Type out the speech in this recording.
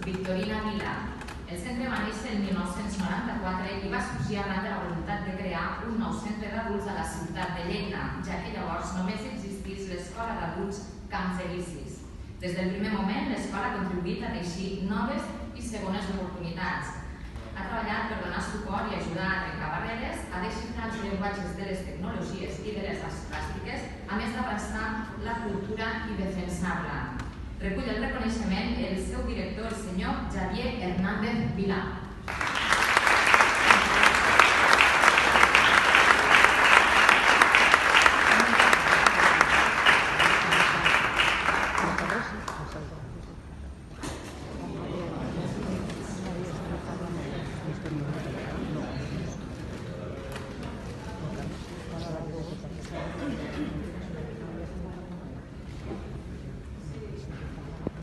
Victorina Vila. El centre va néixer el 1994 i va sorgir arran de la voluntat de crear un nou centre d'adults a la ciutat de Lleida, ja que llavors només existís l'escola d'adults Camps Elisis. Des del primer moment, l'escola ha contribuït a teixir noves i segones oportunitats. Ha treballat per donar suport i ajudar a trencar barreres, a desxifrar els llenguatges de les tecnologies i de les arts plàstiques, a més d'abraçar la cultura i defensar-la. Recull el reconeixement el seu director, el senyor Javier Hernández Vilà.